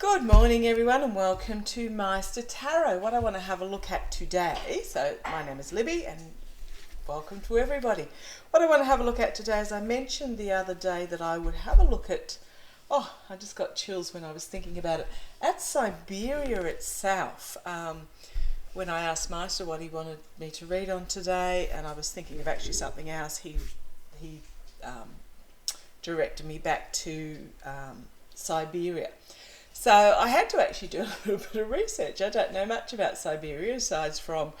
Good morning everyone and welcome to Meister Tarot. What I want to have a look at today, so my name is Libby and welcome to everybody. What I want to have a look at today is I mentioned the other day that I would have a look at, I just got chills when I was thinking about it, at Siberia itself. When I asked Meister what he wanted me to read on today, and I was thinking of actually something else, he directed me back to Siberia. So I had to actually do a little bit of research. I don't know much about Siberia aside from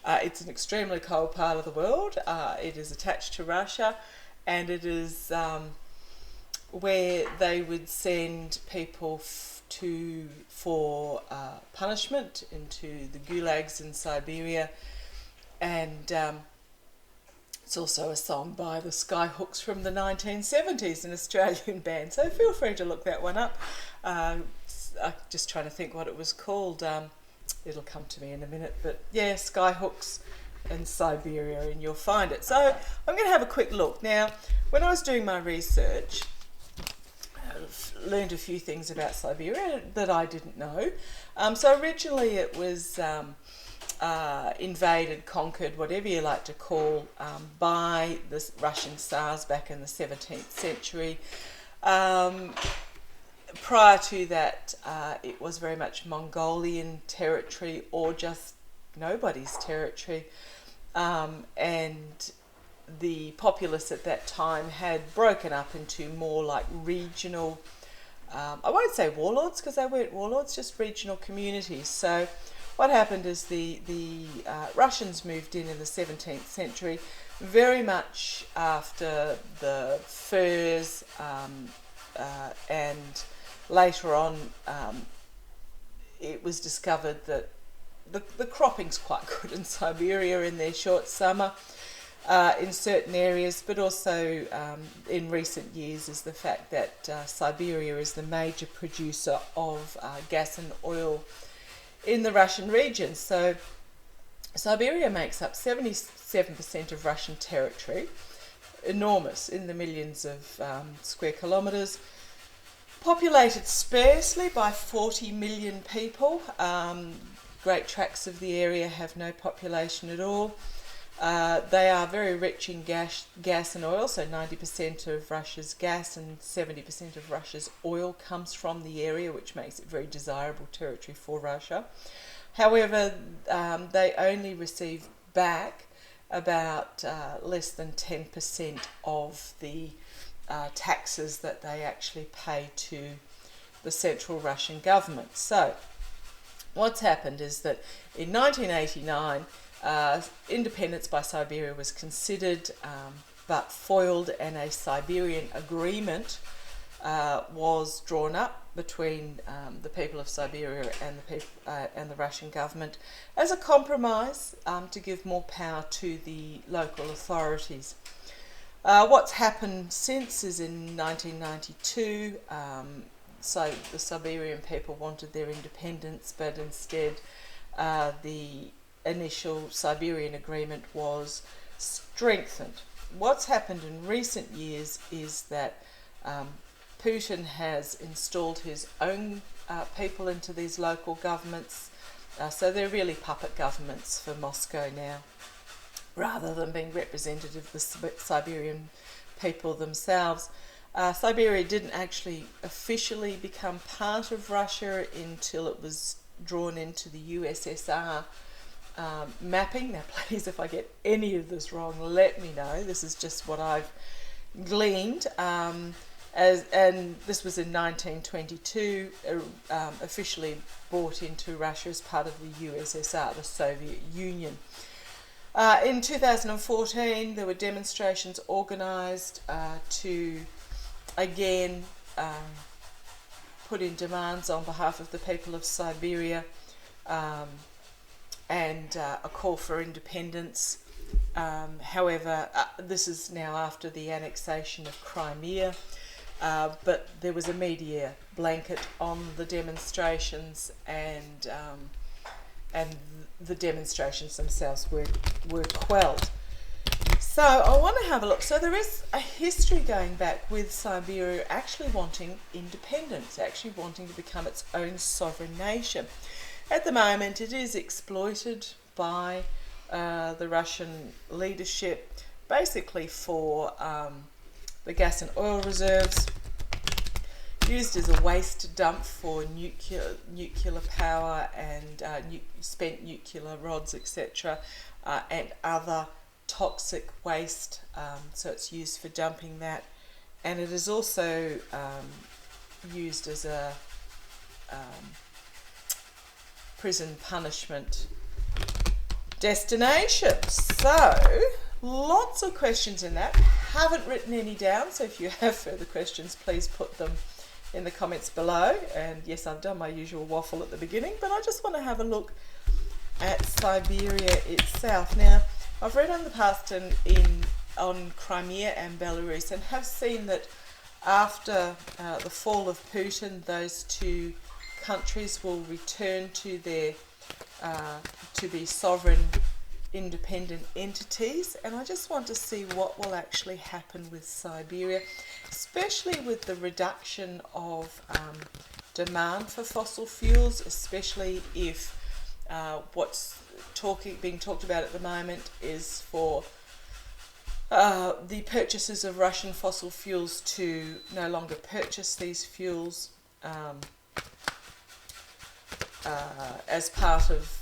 it's an extremely cold part of the world. It is attached to Russia, and it is where they would send people for punishment into the gulags in Siberia. And it's also a song by the Skyhooks from the 1970s, an Australian band. So feel free to look that one up. I'm just trying to think what it was called. It'll come to me in a minute. But yeah, Skyhooks and Siberia, and you'll find it. So I'm going to have a quick look. Now, when I was doing my research, I've learned a few things about Siberia that I didn't know. So originally it was invaded, conquered, whatever you like to call, by the Russian Tsars back in the 17th century. Prior to that, it was very much Mongolian territory or just nobody's territory, and the populace at that time had broken up into more like regional, I won't say warlords because they weren't warlords, just regional communities. So what happened is the Russians moved in the 17th century, very much after the furs, and later on it was discovered that the cropping's quite good in Siberia in their short summer in certain areas, but also in recent years is the fact that Siberia is the major producer of gas and oil in the Russian region. So Siberia makes up 77% of Russian territory, enormous, in the millions of square kilometres, populated sparsely by 40 million people. Great tracts of the area have no population at all. They are very rich in gas and oil, so 90% of Russia's gas and 70% of Russia's oil comes from the area, which makes it very desirable territory for Russia. However, they only receive back about less than 10% of the taxes that they actually pay to the central Russian government. So what's happened is that in 1989, independence by Siberia was considered but foiled, and a Siberian agreement was drawn up between the people of Siberia and the Russian government as a compromise to give more power to the local authorities. What's happened since is in 1992, so the Siberian people wanted their independence, but instead the initial Siberian agreement was strengthened. What's happened in recent years is that Putin has installed his own people into these local governments, so they're really puppet governments for Moscow now, rather than being representative of the Siberian people themselves. Siberia didn't actually officially become part of Russia until it was drawn into the USSR mapping. Now please, if I get any of this wrong, let me know. This is just what I've gleaned. And this was in 1922, officially brought into Russia as part of the USSR, the Soviet Union. In 2014, there were demonstrations organised to again put in demands on behalf of the people of Siberia, and a call for independence. However, this is now after the annexation of Crimea, but there was a media blanket on the demonstrations, and the demonstrations themselves were quelled. So So I want to have a look. So there is a history going back with Siberia actually wanting independence, actually wanting to become its own sovereign nation. At the moment, it is exploited by the Russian leadership, basically for the gas and oil reserves, used as a waste dump for nuclear power and spent nuclear rods, etc., and other toxic waste. So it's used for dumping that, and it is also used as a prison punishment destination. So lots of questions in that. Haven't written any down, so if you have further questions, please put them in the comments below. And yes, I've done my usual waffle at the beginning, but I just want to have a look at Siberia itself. Now, I've read in the past on Crimea and Belarus, and have seen that after the fall of Putin, those two countries will return to their to be sovereign, independent entities. And I just want to see what will actually happen with Siberia, especially with the reduction of demand for fossil fuels, especially if what's being talked about at the moment is for the purchasers of Russian fossil fuels to no longer purchase these fuels as part of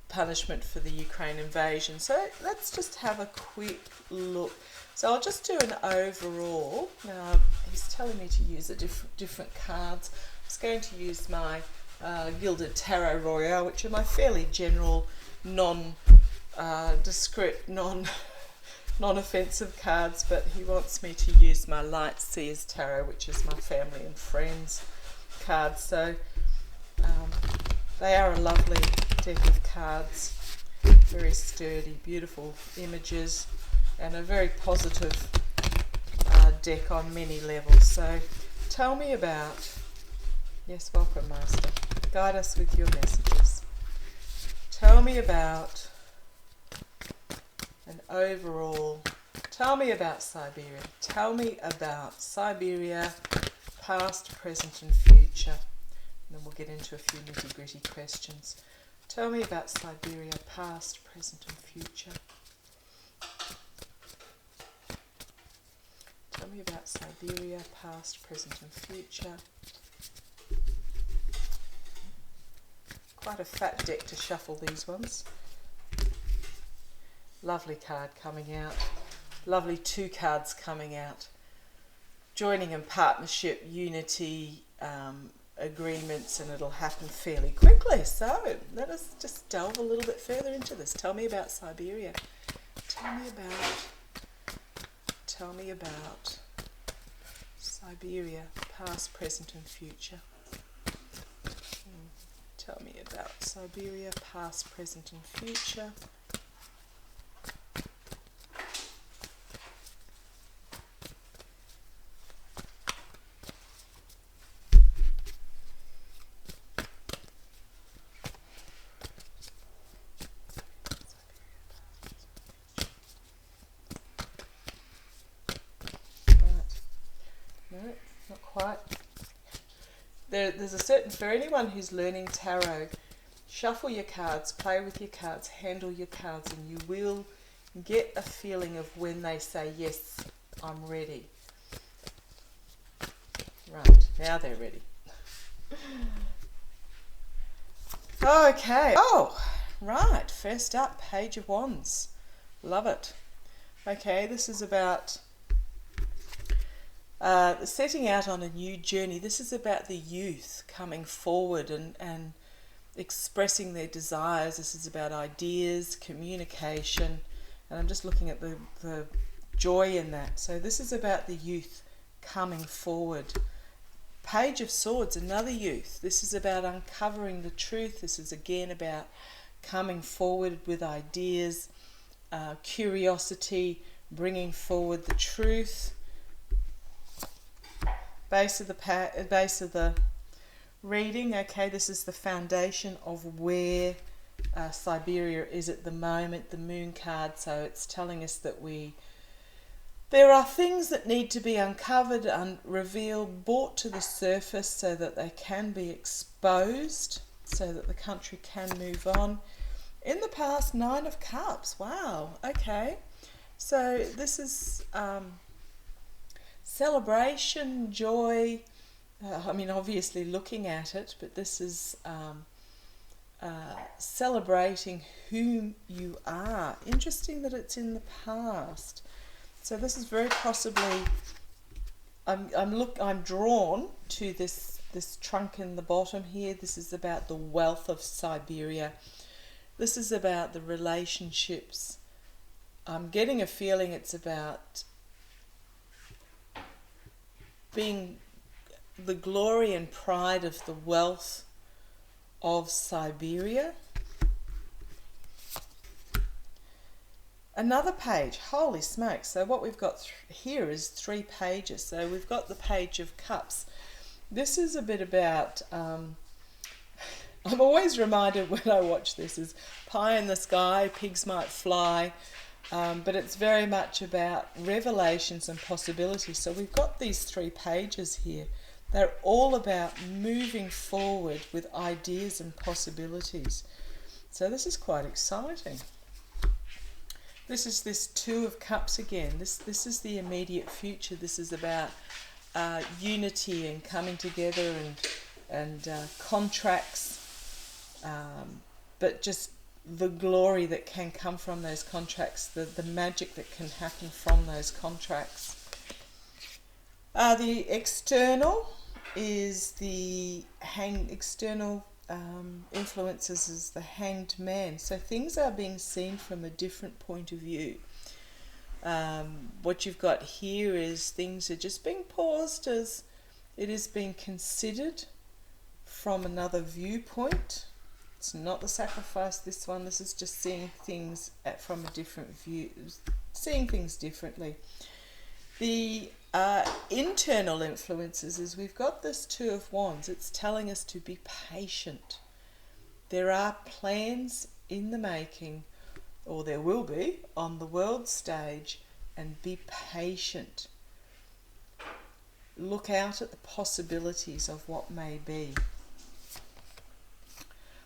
punishment for the Ukraine invasion. So let's just have a quick look. So I'll just do an overall. Now he's telling me to use the different cards. I'm just going to use my Gilded Tarot Royale, which are my fairly general, non-descript, non-offensive cards, but he wants me to use my Light Seers Tarot, which is my family and friends cards. So they are a lovely deck of cards, very sturdy, beautiful images, and a very positive deck on many levels. So tell me about, yes, welcome Master, guide us with your messages. Tell me about an overall, tell me about Siberia, tell me about Siberia, past, present and future, and then we'll get into a few nitty-gritty questions. Tell me about Siberia, past, present and future. Tell me about Siberia, past, present and future. Quite a fat deck to shuffle these ones. Lovely card coming out. Lovely two cards coming out. Joining in partnership, unity, agreements, and it'll happen fairly quickly. So let us just delve a little bit further into this. Tell me about Siberia. Tell me about Siberia, past, present and future. Tell me about Siberia, past, present and future. Not quite. There's a certain, for anyone who's learning tarot, shuffle your cards, play with your cards, handle your cards, and you will get a feeling of when they say, yes, I'm ready. Right, now they're ready. Okay. Oh, right. First up, Page of Wands. Love it. Okay, this is about setting out on a new journey. This is about the youth coming forward and expressing their desires. This is about ideas, communication, and I'm just looking at the joy in that. So this is about the youth coming forward. Page of Swords, another youth. This is about uncovering the truth. This is again about coming forward with ideas, curiosity, bringing forward the truth. Base of the reading. Okay, this is the foundation of where Siberia is at the moment, the moon card, so it's telling us that there are things that need to be uncovered and revealed, brought to the surface so that they can be exposed, so that the country can move on. In the past, 9 of Cups. Wow, okay. So this is celebration, joy. I mean, obviously looking at it, but this is celebrating whom you are. Interesting that it's in the past. So this is very possibly, I'm drawn to this trunk in the bottom here. This is about the wealth of Siberia. This is about the relationships. I'm getting a feeling it's about being the glory and pride of the wealth of Siberia. Another page, holy smokes. So what we've got here is 3 pages. So we've got the Page of Cups. This is a bit about, I'm always reminded when I watch this, is pie in the sky, pigs might fly, but it's very much about revelations and possibilities. So we've got these 3 pages here. They're all about moving forward with ideas and possibilities. So this is quite exciting. This is this 2 of Cups again. This is the immediate future. This is about unity and coming together and contracts, but just the glory that can come from those contracts, the magic that can happen from those contracts. The external is the external influences is the Hanged Man. So things are being seen from a different point of view. What you've got here is things are just being paused as it is being considered from another viewpoint. It's not the sacrifice, this one. This is just seeing things from a different view, seeing things differently. The internal influences is we've got this 2 of Wands. It's telling us to be patient. There are plans in the making, or there will be, on the world stage, and be patient. Look out at the possibilities of what may be.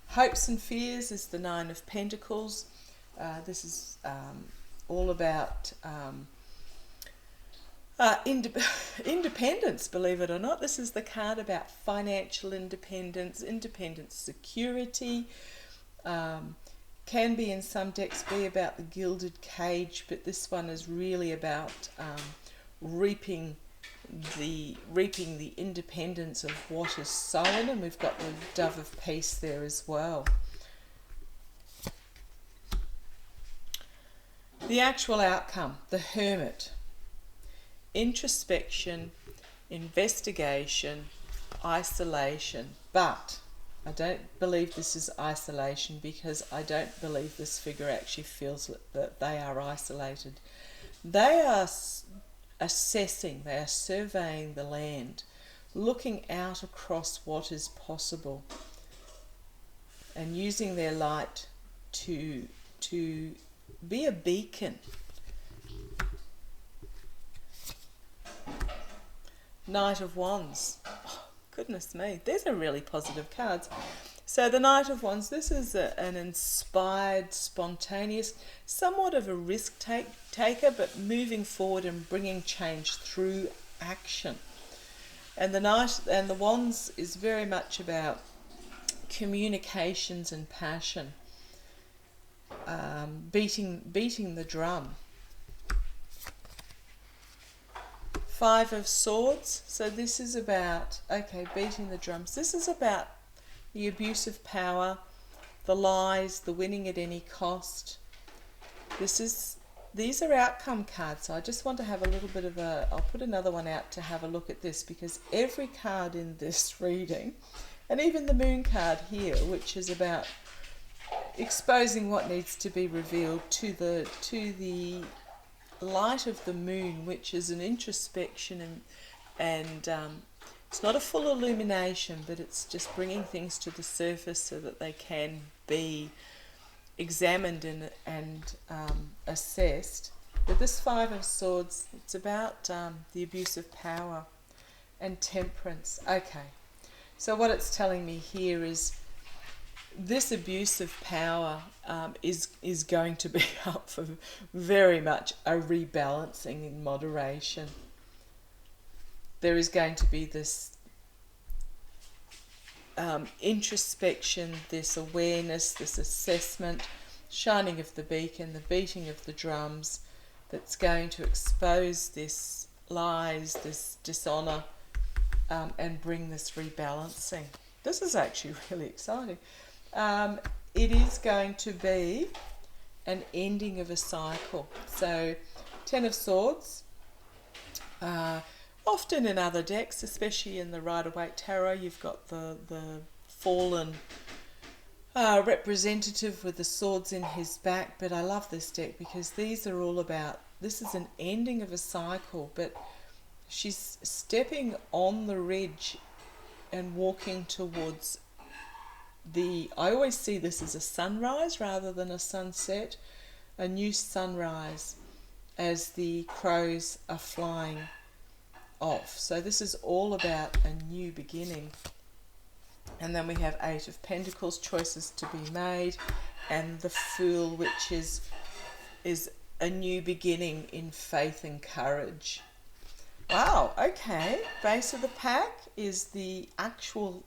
Hopes and fears is the 9 of Pentacles. This is all about independence, believe it or not. This is the card about financial independence, independent security. Can be in some decks be about the gilded cage, but this one is really about reaping the independence of what is sown, and we've got the Dove of Peace there as well. The actual outcome, the Hermit. Introspection, investigation, isolation, but I don't believe this is isolation, because I don't believe this figure actually feels that they are isolated. They are assessing, they are surveying the land, looking out across what is possible and using their light to be a beacon. Knight of Wands. Oh, goodness me, these are really positive cards. So the Knight of Wands, this is an inspired, spontaneous, somewhat of a risk taker, but moving forward and bringing change through action. And the Knight and the Wands is very much about communications and passion, beating the drum. 5 of Swords. So this is about, okay, beating the drums. This is about the abuse of power, the lies, the winning at any cost. These are outcome cards. So I just want to have a little bit of I'll put another one out to have a look at this, because every card in this reading, and even the Moon card here, which is about exposing what needs to be revealed to the light of the moon, which is an introspection and it's not a full illumination, but it's just bringing things to the surface so that they can be examined and assessed. With this Five of Swords, it's about the abuse of power and temperance. Okay, so what it's telling me here is this abuse of power is going to be up for very much a rebalancing in moderation. There is going to be this introspection, this awareness, this assessment, shining of the beacon, the beating of the drums, that's going to expose this lies, this dishonour, and bring this rebalancing. This is actually really exciting. It is going to be an ending of a cycle. So, Ten of Swords, often in other decks, especially in the Rider-Waite Tarot, you've got the fallen representative with the swords in his back, but I love this deck because these are all about, this is an ending of a cycle, but she's stepping on the ridge and walking towards I always see this as a sunrise rather than a sunset, a new sunrise as the crows are flying off. So this is all about a new beginning. And then we have Eight of Pentacles, choices to be made, and the Fool, which is a new beginning in faith and courage. Wow, okay. Base of the pack is the actual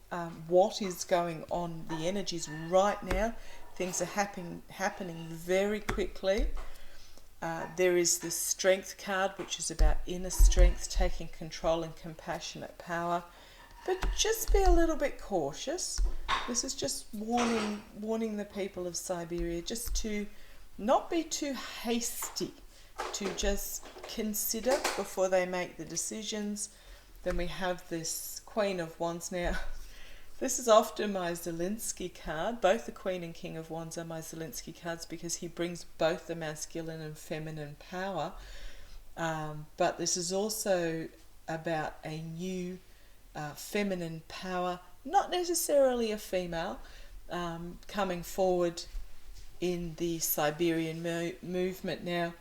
what is going on, the energies right now. Things are happening very quickly. There is the Strength card, which is about inner strength, taking control and compassionate power. But just be a little bit cautious. This is just warning the people of Siberia just to not be too hasty, to just consider before they make the decisions. Then we have this Queen of Wands now. This is often my Zelensky card. Both the Queen and King of Wands are my Zelensky cards because he brings both the masculine and feminine power. But this is also about a new feminine power, not necessarily a female, coming forward in the Siberian movement now.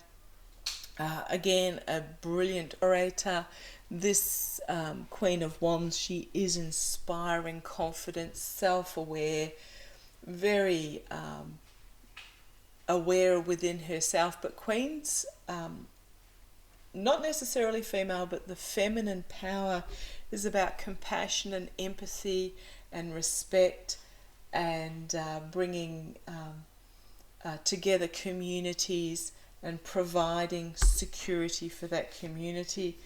Again, a brilliant orator. This Queen of Wands, she is inspiring, confident, self-aware, very aware within herself. But Queens, not necessarily female, but the feminine power is about compassion and empathy and respect, and bringing together communities and providing security for that community.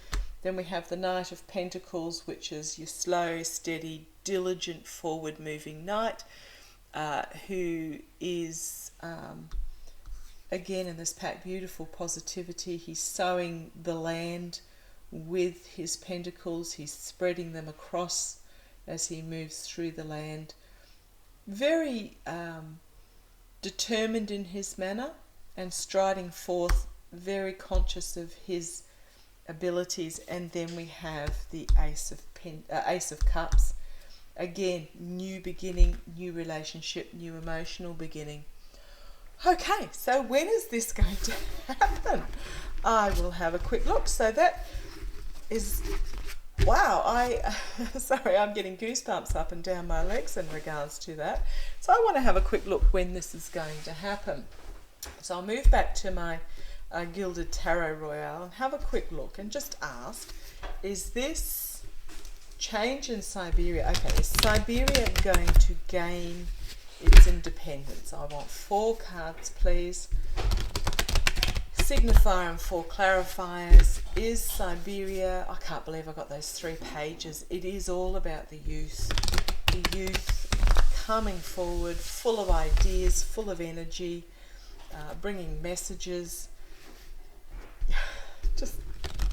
Then we have the Knight of Pentacles, which is your slow, steady, diligent, forward-moving knight, who is, again in this pack, beautiful positivity. He's sowing the land with his pentacles. He's spreading them across as he moves through the land. Very determined in his manner and striding forth, very conscious of his abilities. And then we have the Ace of Cups. Again, new beginning, new relationship, new emotional beginning. Okay, so when is this going to happen? I will have a quick look. So that is, wow, sorry, I'm getting goosebumps up and down my legs in regards to that. So I want to have a quick look when this is going to happen. So I'll move back to my Gilded Tarot Royale and have a quick look and just ask, is this change in Siberia, okay, is Siberia going to gain its independence? I want 4 cards, please. Signifier and 4 clarifiers. Is Siberia, I can't believe I got those 3 pages. It is all about the youth coming forward, full of ideas, full of energy, bringing messages. Just,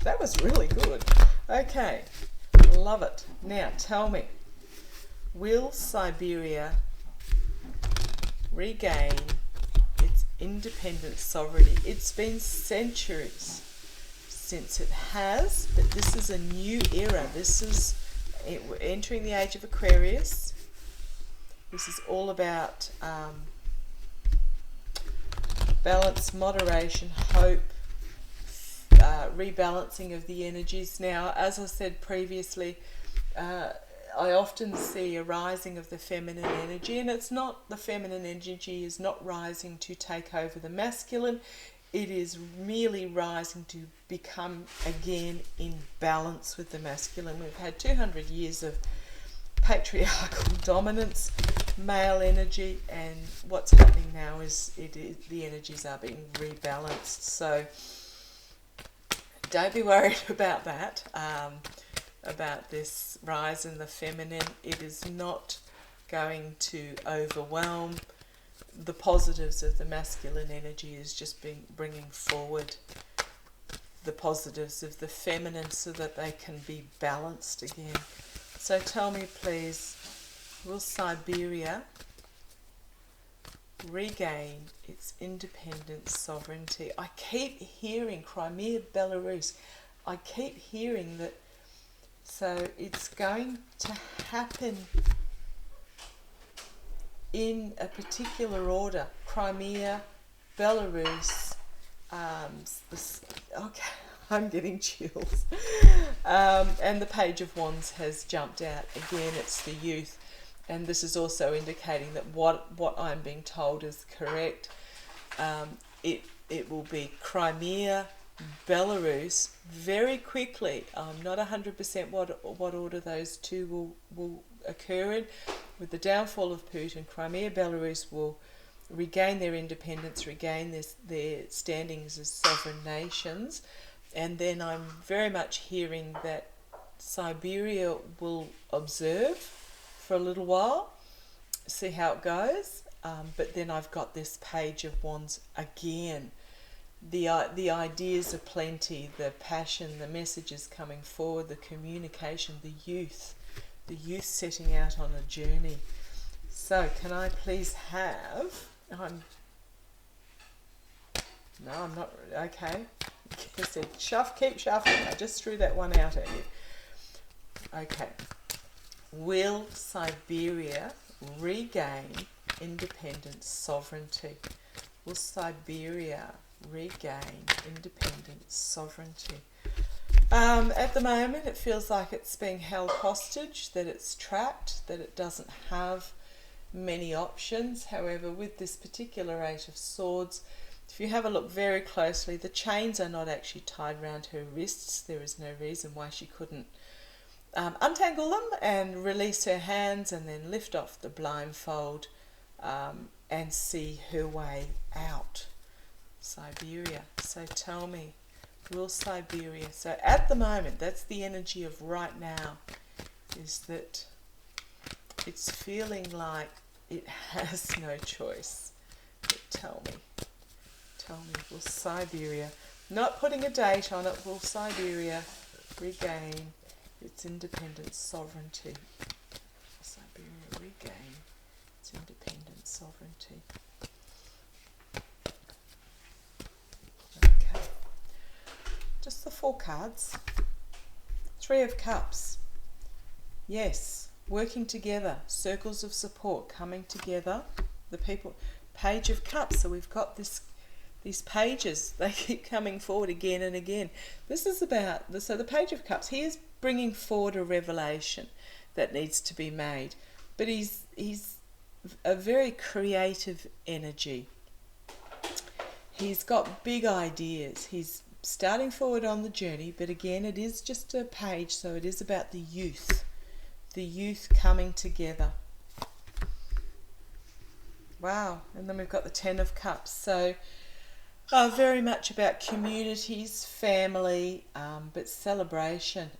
that was really good. Okay, love it. Now tell me, will Siberia regain its independent sovereignty? It's been centuries since it has, but this is a new era. We're entering the age of Aquarius. This is all about balance, moderation, hope, rebalancing of the energies. Now, as I said previously, I often see a rising of the feminine energy, and it's not, the feminine energy is not rising to take over the masculine, it is merely rising to become again in balance with the masculine. We've had 200 years of patriarchal dominance, male energy, and what's happening now is the energies are being rebalanced. So don't be worried about that, about this rise in the feminine. It is not going to overwhelm. The positives of the masculine energy is just bringing forward the positives of the feminine so that they can be balanced again. So tell me please, will Siberia regain its independence, sovereignty? I keep hearing Crimea, Belarus. I keep hearing that. So it's going to happen in a particular order. Crimea, Belarus, okay, I'm getting chills. And the Page of Wands has jumped out. Again, it's the youth. And this is also indicating that what I'm being told is correct. It will be Crimea, Belarus, very quickly. I'm not 100% what order those two will occur in. With the downfall of Putin, Crimea, Belarus will regain their independence, regain their standings as sovereign nations. And then I'm very much hearing that Siberia will observe for a little while, see how it goes. But then I've got this Page of Wands again. The ideas are plenty, the passion, the messages coming forward, the communication, the youth setting out on a journey. So can I please have, I'm not, okay. I said keep shuffling, I just threw that one out at you. Okay. Will Siberia regain independence, sovereignty? Will Siberia regain independence, sovereignty? At the moment, it feels like it's being held hostage, that it's trapped, that it doesn't have many options. However, with this particular Eight of Swords, if you have a look very closely, the chains are not actually tied around her wrists. There is no reason why she couldn't untangle them and release her hands and then lift off the blindfold and see her way out. Siberia. So tell me, will Siberia, so at the moment, that's the energy of right now, is that it's feeling like it has no choice. But tell me, will Siberia, not putting a date on it, will Siberia regain its independence, sovereignty? Siberia regain its independence, sovereignty. Okay. Just the 4 cards. 3 of Cups. Yes, working together, circles of support coming together. The people, Page of Cups. So we've got these pages, they keep coming forward again and again. This is about, so the Page of Cups, he is bringing forward a revelation that needs to be made. But he's a very creative energy. He's got big ideas. He's starting forward on the journey, but again, it is just a page, so it is about the youth coming together. Wow, and then we've got the 10 of Cups. So very much about communities, family, but celebration.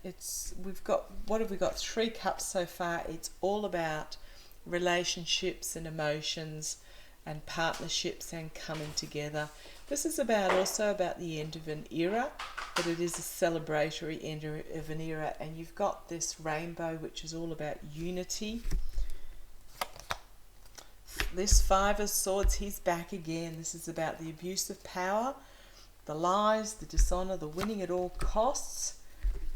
What have we got? 3 cups so far. It's all about relationships and emotions and partnerships and coming together. This is also about the end of an era, but it is a celebratory end of an era. And you've got this rainbow, which is all about unity. This 5 of Swords, he's back again. This is about the abuse of power, the lies, the dishonour, the winning at all costs,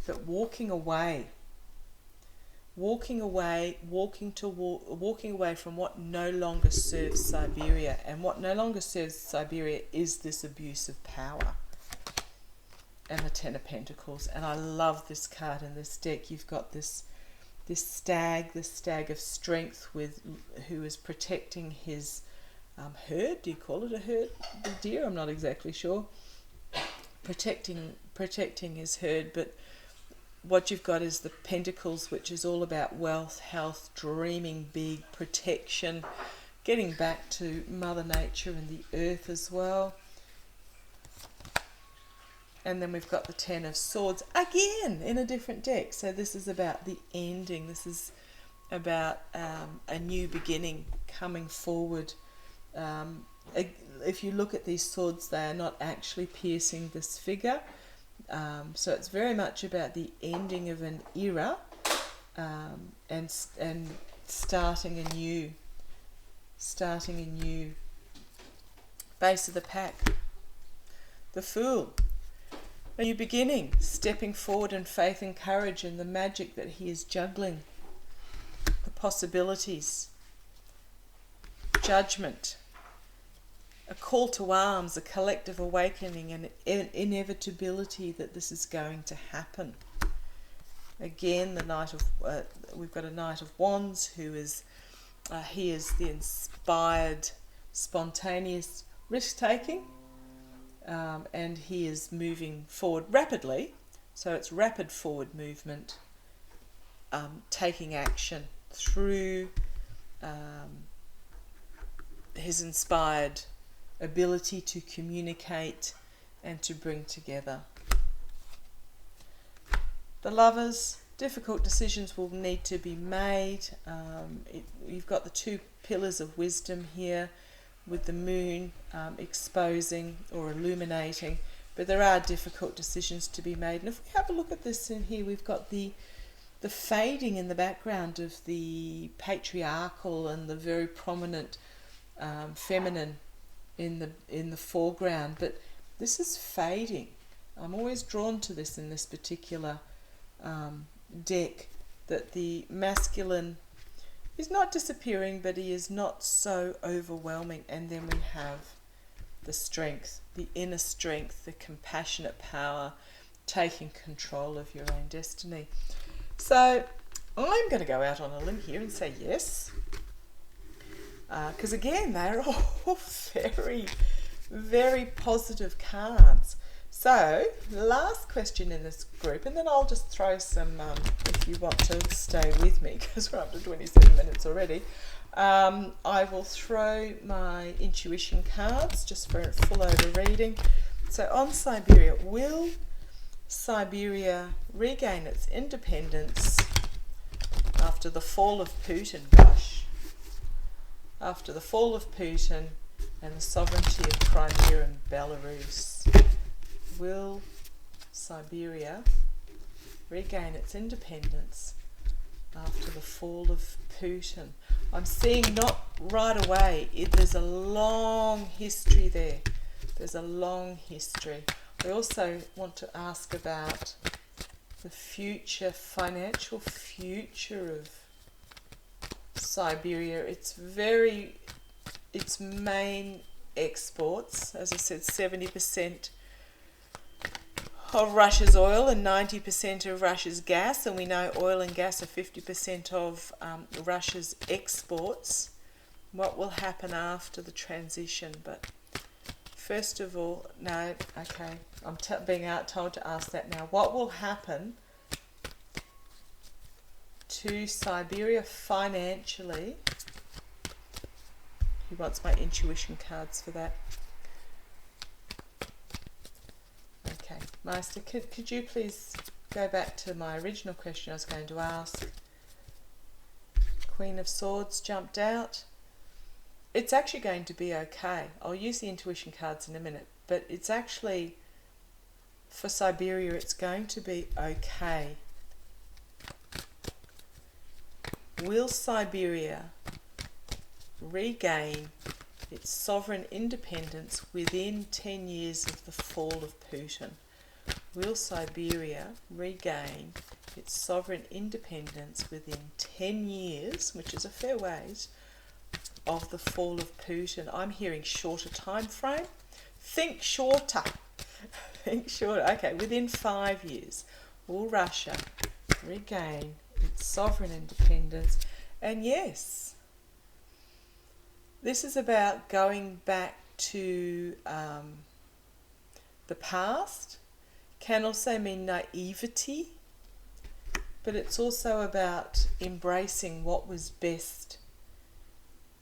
but walking away. walking away from what no longer serves Siberia. And what no longer serves Siberia is this abuse of power. And the Ten of Pentacles. And I love this card in this deck. You've got this stag of strength who is protecting his herd. Do you call it a herd? The deer? I'm not exactly sure. Protecting his herd, but what you've got is the Pentacles, which is all about wealth, health, dreaming big, protection, getting back to Mother Nature and the earth as well. And then we've got the Ten of Swords, again, in a different deck. So this is about the ending. This is about a new beginning coming forward. If you look at these swords, they are not actually piercing this figure. So it's very much about the ending of an era and starting a new base of the pack. The Fool. A new beginning, stepping forward in faith and courage and the magic that he is juggling. The possibilities. Judgment. A call to arms, a collective awakening, and inevitability that this is going to happen. Again, we've got a Knight of Wands who is he is the inspired, spontaneous risk-taking. And he is moving forward rapidly, so it's rapid forward movement, taking action through his inspired ability to communicate and to bring together. The Lovers, difficult decisions will need to be made. You've got the two pillars of wisdom here, with the moon exposing or illuminating, but there are difficult decisions to be made. And if we have a look at this in here, we've got the fading in the background of the patriarchal and the very prominent feminine in the foreground, but this is fading. I'm always drawn to this in this particular deck, that the masculine is not disappearing, but he is not so overwhelming. And then we have the strength, the inner strength, the compassionate power, taking control of your own destiny. So I'm going to go out on a limb here and say yes, because again, they're all very, very positive cards. So, last question in this group, and then I'll just throw some, if you want to stay with me, because we're up to 27 minutes already, I will throw my intuition cards just for a full over reading. So on Siberia, will Siberia regain its independence after the fall of Putin? Gosh. After the fall of Putin and the sovereignty of Crimea and Belarus. Will Siberia regain its independence after the fall of Putin? I'm seeing not right away. There's a long history there. There's a long history. I also want to ask about the future, financial future of Siberia. Its main exports, as I said, 70% of Russia's oil and 90% of Russia's gas, and we know oil and gas are 50% of Russia's exports. What will happen after the transition? But first of all, no, okay, I'm being told to ask that now. What will happen to Siberia financially? He wants my intuition cards for that. Okay, Master, could you please go back to my original question I was going to ask? Queen of Swords jumped out. It's actually going to be okay. I'll use the intuition cards in a minute, but it's actually, for Siberia, it's going to be okay. Will Siberia regain its sovereign independence within 10 years of the fall of Putin? Will Siberia regain its sovereign independence within 10 years, which is a fair ways, of the fall of Putin. I'm hearing shorter time frame. Think shorter. Think shorter. Okay, within 5 years, will Russia regain its sovereign independence? And yes, this is about going back to the past. Can also mean naivety, but it's also about embracing what was best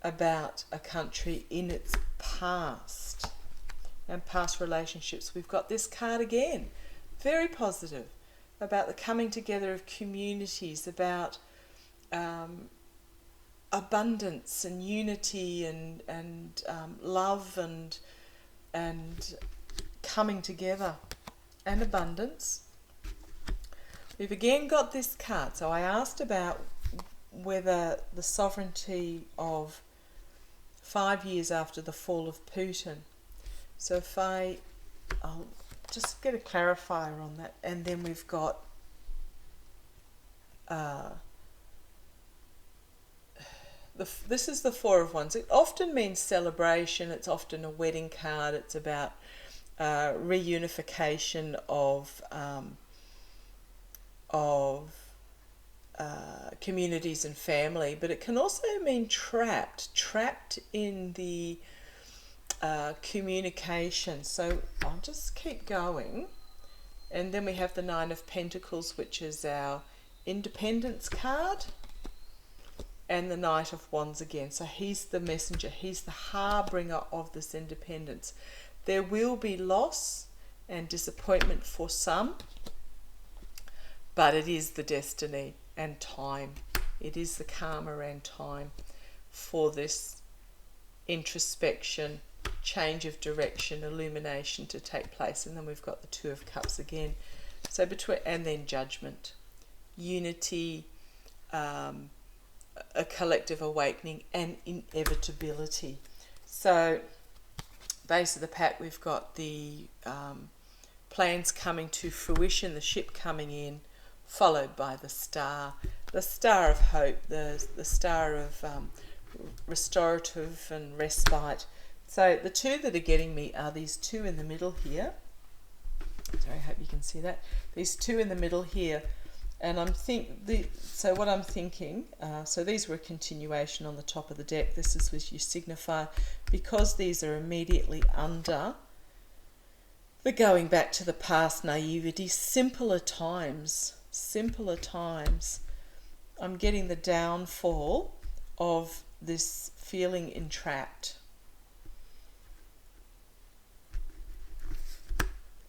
about a country in its past and past relationships. We've got this card again, very positive, about the coming together of communities, about abundance and unity and love and coming together and abundance. We've again got this card. So I asked about whether the sovereignty of 5 years after the fall of Putin. So if I'll just get a clarifier on that. And then we've got this is the Four of Wands. It often means celebration. It's often a wedding card. It's about reunification of communities and family, but it can also mean trapped in the communication. So I'll just keep going. And then we have the Nine of Pentacles, which is our independence card, and the Knight of Wands again. So he's the messenger, he's the harbinger of this independence. There will be loss and disappointment for some, but it is the destiny and time. It is the karma and time for this introspection, change of direction, illumination to take place. And then we've got the Two of Cups again. So and then judgment, unity, a collective awakening, and inevitability. So base of the pack, we've got the plans coming to fruition, the ship coming in, followed by the star of hope, the star of restorative and respite. So the two that are getting me are these two in the middle here. Sorry, I hope you can see that. These two in the middle here. And so what I'm thinking, so these were a continuation on the top of the deck. This is with your signifier. Because these are immediately under the going back to the past naivety, simpler times, I'm getting the downfall of this feeling entrapped.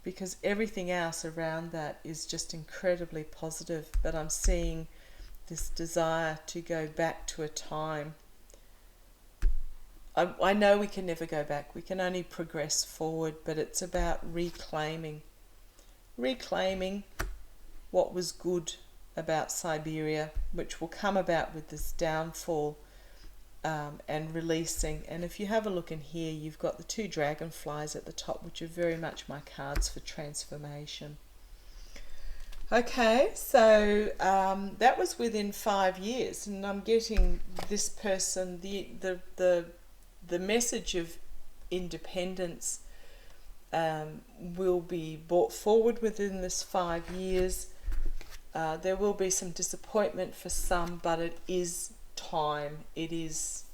Because everything else around that is just incredibly positive, but I'm seeing this desire to go back to a time. I know we can never go back, we can only progress forward, but it's about reclaiming what was good about Siberia, which will come about with this downfall, and releasing. And if you have a look in here, you've got the two dragonflies at the top, which are very much my cards for transformation. Okay, so that was within 5 years, and I'm getting this person, the message of independence will be brought forward within this 5 years. There will be some disappointment for some, but it is time. It is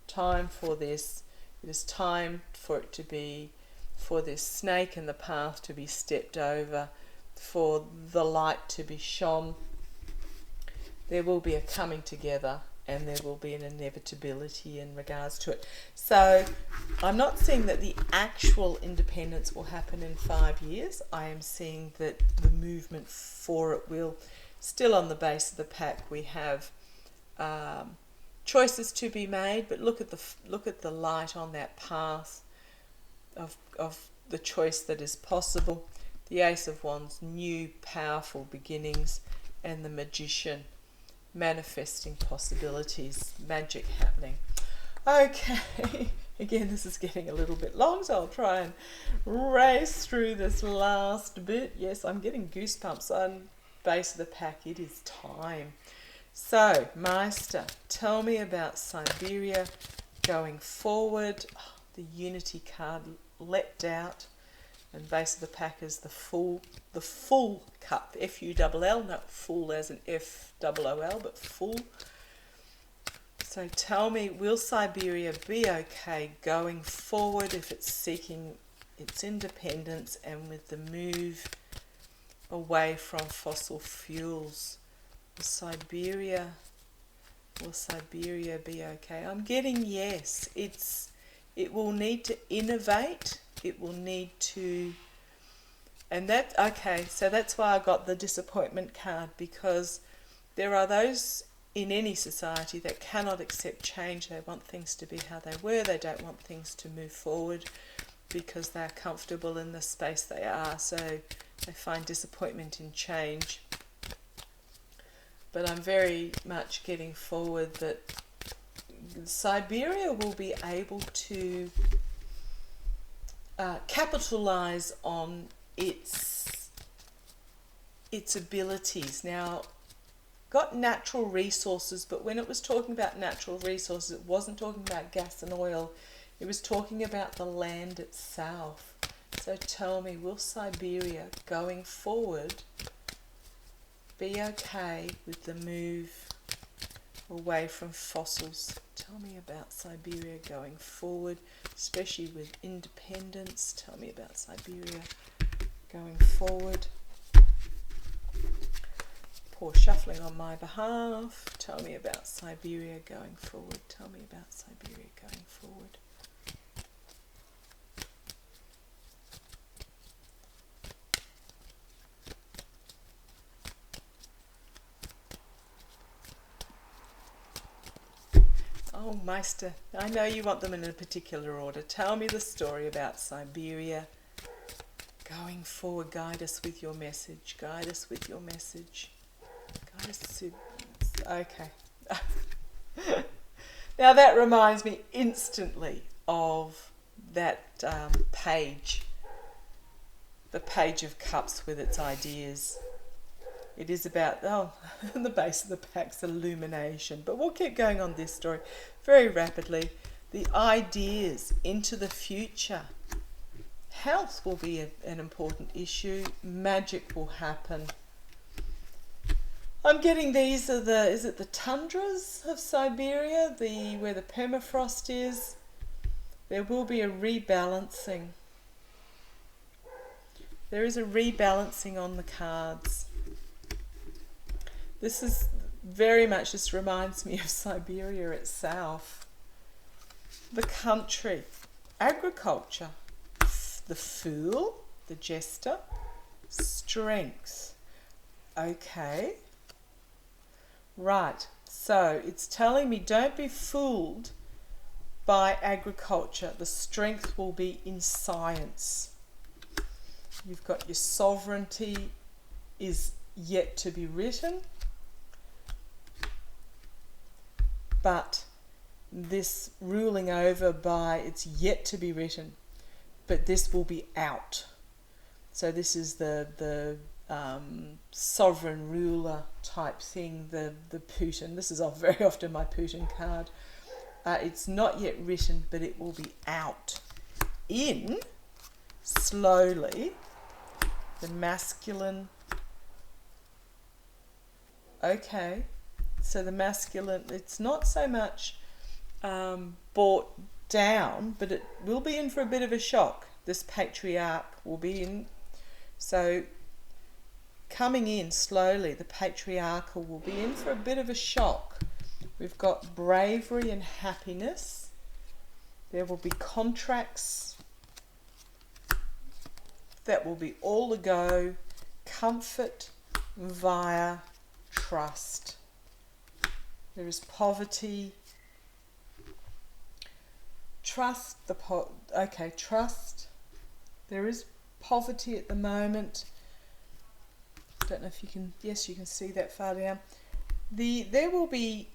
time for this. It is time for this snake in the path to be stepped over, for the light to be shone. There will be a coming together, and there will be an inevitability in regards to it. So I'm not seeing that the actual independence will happen in 5 years. I am seeing that the movement for it will. Still on the base of the pack, we have choices to be made, but look at the light on that path of the choice that is possible. The Ace of Wands, new powerful beginnings, and the Magician, manifesting possibilities, magic happening. Okay, again, this is getting a little bit long, so I'll try and race through this last bit. Yes, I'm getting goosebumps. base of the pack, it is time. So, Meister, tell me about Siberia going forward. Oh, the Unity card leapt out, and base of the pack is the full cup, F-U-L-L, not full as an F-O-O-L, but full. So tell me, will Siberia be okay going forward if it's seeking its independence and with the move away from fossil fuels? Will Siberia be okay? I'm getting yes. It will need to innovate. It will need to, and that, okay, so that's why I got the disappointment card, because there are those in any society that cannot accept change. They want things to be how they were. They don't want things to move forward because they're comfortable in the space they are. So they find disappointment in change. But I'm very much getting forward that Siberia will be able to capitalize on its abilities. Now, got natural resources, but when it was talking about natural resources, it wasn't talking about gas and oil. It was talking about the land itself. So tell me, will Siberia going forward be okay with the move away from fossils? Tell me about Siberia going forward, especially with independence. Tell me about Siberia going forward. Poor shuffling on my behalf. Tell me about Siberia going forward. Tell me about Siberia going forward. Oh, Meister, I know you want them in a particular order. Tell me the story about Siberia going forward. Guide us with your message. Guide us with your message. Guide us to... Okay. Now that reminds me instantly of that page. The Page of Cups with its ideas. It is about, the base of the pack's illumination. But we'll keep going on this story very rapidly. The ideas into the future. Health will be an important issue. Magic will happen. I'm getting these are is it the tundras of Siberia, where the permafrost is? There will be a rebalancing. There is a rebalancing on the cards. This is very much, this reminds me of Siberia itself. The country, agriculture, the fool, the jester, strength. Okay. Right, so it's telling me don't be fooled by agriculture. The strength will be in science. You've got your sovereignty is yet to be written. But this ruling over by, it's yet to be written, but this will be out. So this is the sovereign ruler type thing, the Putin. This is very often my Putin card. It's not yet written, but it will be out. In, slowly, the masculine. Okay. So the masculine, it's not so much brought down, but it will be in for a bit of a shock. This patriarch will be in. So coming in slowly, the patriarchal will be in for a bit of a shock. We've got bravery and happiness. There will be contracts that will be all a go. Comfort via trust. There is poverty. Trust, trust. There is poverty at the moment. Don't know if you can, yes, you can see that far down. There will be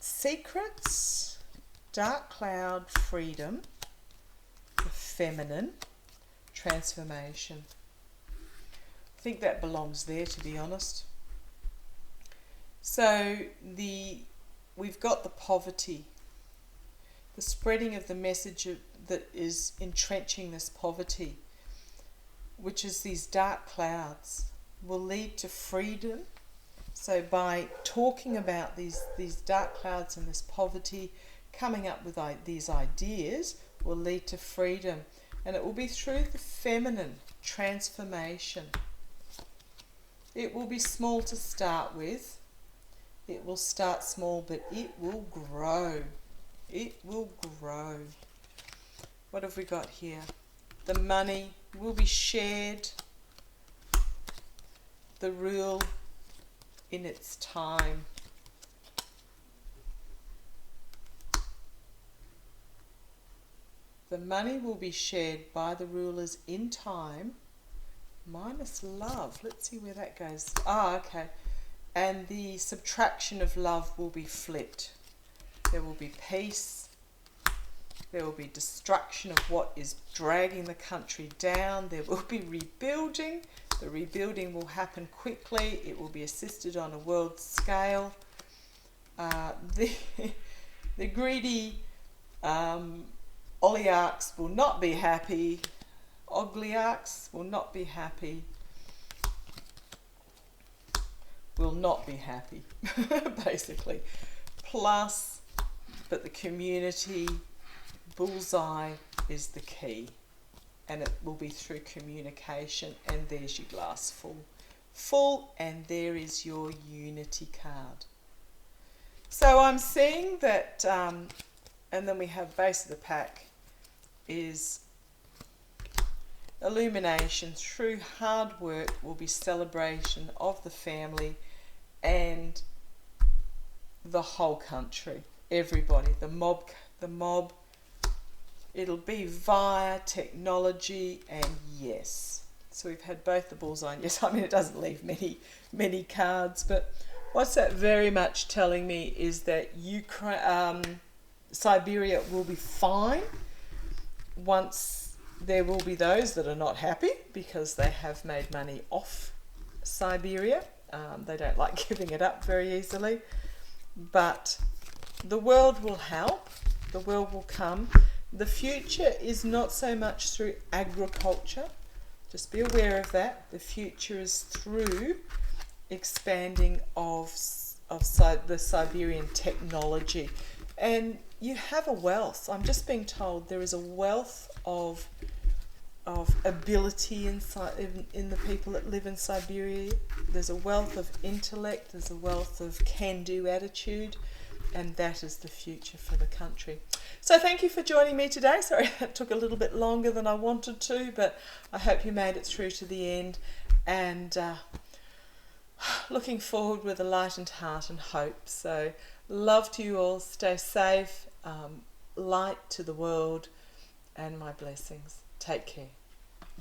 secrets, dark cloud, freedom, the feminine, transformation. think that belongs there, to be honest. So we've got the poverty, the spreading of the message that is entrenching this poverty, which is these dark clouds, will lead to freedom. So by talking about these dark clouds and this poverty, coming up with these ideas will lead to freedom. And it will be through the feminine transformation. It will be small to start with. It will start small, but it will grow. It will grow. What have we got here? The money will be shared. The rule in its time. The money will be shared by the rulers in time, minus love. Let's see where that goes. Okay. And the subtraction of love will be flipped. There will be peace. There will be destruction of what is dragging the country down. There will be rebuilding. The rebuilding will happen quickly. It will be assisted on a world scale. The greedy oligarchs will not be happy. Oligarchs will not be happy. Will not be happy, basically. Plus, but the community bullseye is the key. And it will be through communication. And there's your glass full. Full, and there is your unity card. So I'm seeing that, and then we have base of the pack is illumination. Through hard work will be celebration of the family and the whole country, everybody, the mob. It'll be via technology, and yes. So we've had both the bullseye and yes. I mean, it doesn't leave many cards, but what's that very much telling me is that Siberia will be fine. Once there will be those that are not happy because they have made money off Siberia. They don't like giving it up very easily. But the world will help. The world will come. The future is not so much through agriculture. Just be aware of that. The future is through expanding of the Siberian technology. And you have a wealth. I'm just being told there is a wealth of ability in the people that live in Siberia. There's a wealth of intellect. There's a wealth of can-do attitude. And that is the future for the country. So thank you for joining me today. Sorry, that took a little bit longer than I wanted to, but I hope you made it through to the end. And looking forward with a lightened heart and hope. So love to you all. Stay safe. Light to the world. And my blessings. Take care.